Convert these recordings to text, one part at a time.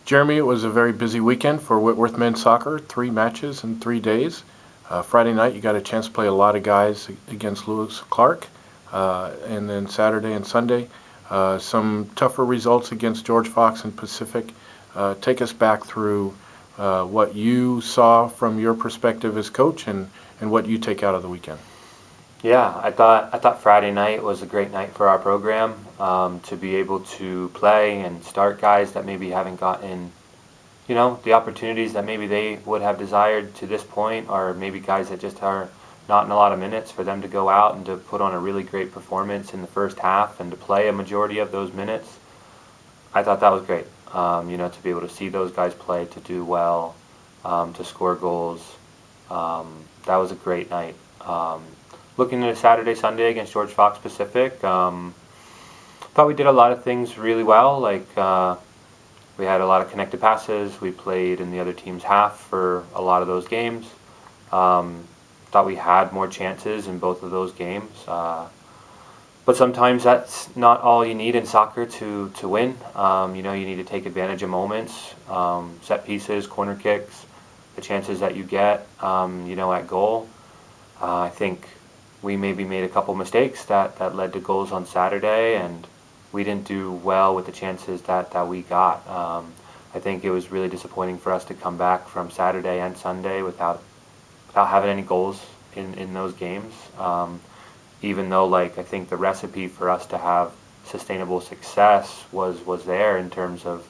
Jeremy, it was a very busy weekend for Whitworth men's soccer, 3 matches in 3 days. Friday night, you got a chance to play a lot of guys against Lewis Clark. And then Saturday and Sunday, some tougher results against George Fox and Pacific. Take us back through what you saw from your perspective as coach and what you take out of the weekend. Yeah, I thought Friday night was a great night for our program, to be able to play and start guys that maybe haven't gotten, the opportunities that maybe they would have desired to this point, or maybe guys that just are not in a lot of minutes, for them to go out and to put on a really great performance in the first half and to play a majority of those minutes. I thought that was great. To be able to see those guys play, to do well, to score goals. That was a great night. Looking at a Saturday, Sunday against George Fox Pacific, thought we did a lot of things really well. We had a lot of connected passes. We played in the other team's half for a lot of those games. Thought we had more chances in both of those games. But sometimes that's not all you need in soccer to win. You need to take advantage of moments, set pieces, corner kicks, the chances that you get, at goal. I think we maybe made a couple mistakes that led to goals on Saturday, and we didn't do well with the chances that we got. I think it was really disappointing for us to come back from Saturday and Sunday without having any goals in those games. Even though, I think the recipe for us to have sustainable success was there, in terms of,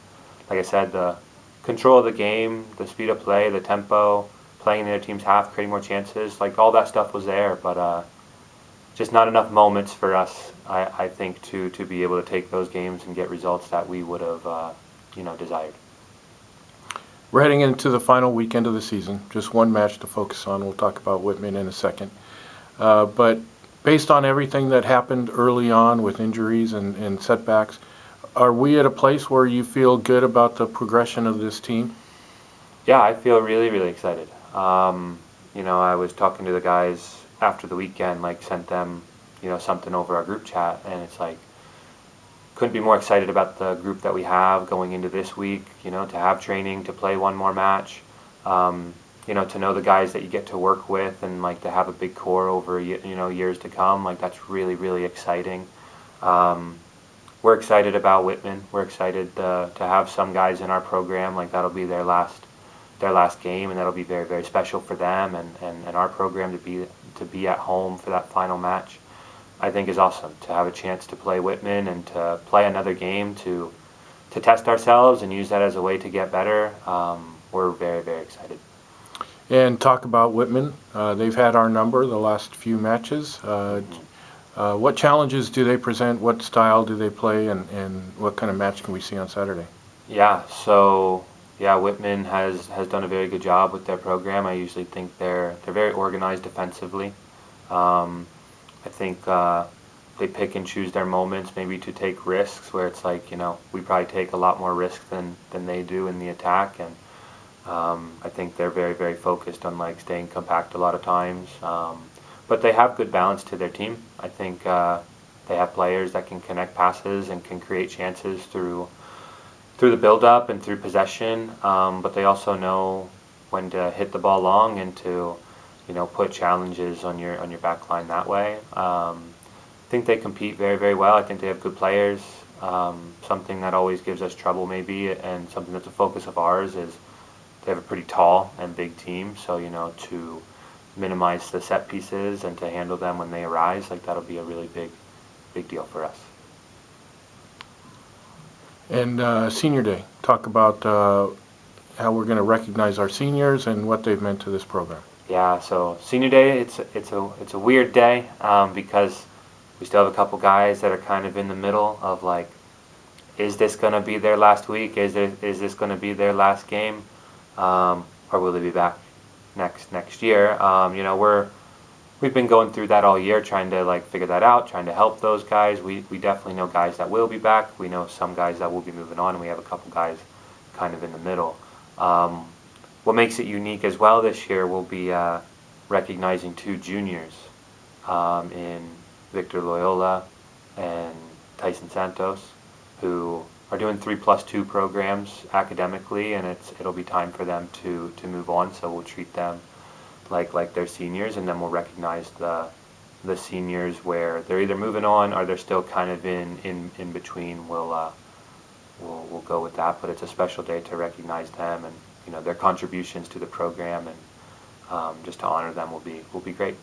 like I said, the control of the game, the speed of play, the tempo, playing in their team's half, creating more chances. All that stuff was there, but just not enough moments for us, I think, to be able to take those games and get results that we would have, desired. We're heading into the final weekend of the season. Just one match to focus on. We'll talk about Whitman in a second. But based on everything that happened early on with injuries and setbacks, are we at a place where you feel good about the progression of this team? Yeah, I feel really, really excited. I was talking to the guys after the weekend, sent them, something over our group chat, and it's couldn't be more excited about the group that we have going into this week, to have training, to play one more match, to know the guys that you get to work with, and to have a big core over, years to come. That's really, really exciting. We're excited about Whitman. We're excited to have some guys in our program, that'll be their last game, and that'll be very, very special for them, and our program to be at home for that final match. I think is awesome to have a chance to play Whitman and to play another game to test ourselves and use that as a way to get better. We're very, very excited. And talk about Whitman. They've had our number the last few matches. What challenges do they present? What style do they play? And what kind of match can we see on Saturday? Yeah, so Whitman has done a very good job with their program. I usually think they're very organized defensively. I think they pick and choose their moments, maybe to take risks, where it's we probably take a lot more risk than they do in the attack, and I think they're very, very focused on staying compact a lot of times. But they have good balance to their team. I think they have players that can connect passes and can create chances through the build-up and through possession, but they also know when to hit the ball long and to put challenges on your back line that way. I think they compete very, very well. I think they have good players. Something that always gives us trouble maybe, and something that's a focus of ours, is they have a pretty tall and big team, so to minimize the set pieces and to handle them when they arise, that'll be a really big deal for us. And Senior Day, talk about how we're going to recognize our seniors and what they've meant to this program. Yeah, so Senior Day, it's a weird day, because we still have a couple guys that are kind of in the middle of is this going to be their last week? Is this going to be their last game? Or will they be back next year? We've been going through that all year, trying to figure that out, trying to help those guys. We definitely know guys that will be back. We know some guys that will be moving on, and we have a couple guys kind of in the middle. What makes it unique as well this year will be recognizing 2 juniors, in Victor Loyola and Tyson Santos, who are doing 3+2 programs academically, and it'll be time for them to move on. So we'll treat them like they're seniors, and then we'll recognize the seniors where they're either moving on or they're still kind of in between. We'll go with that, but it's a special day to recognize them and their contributions to the program, and just to honor them will be great.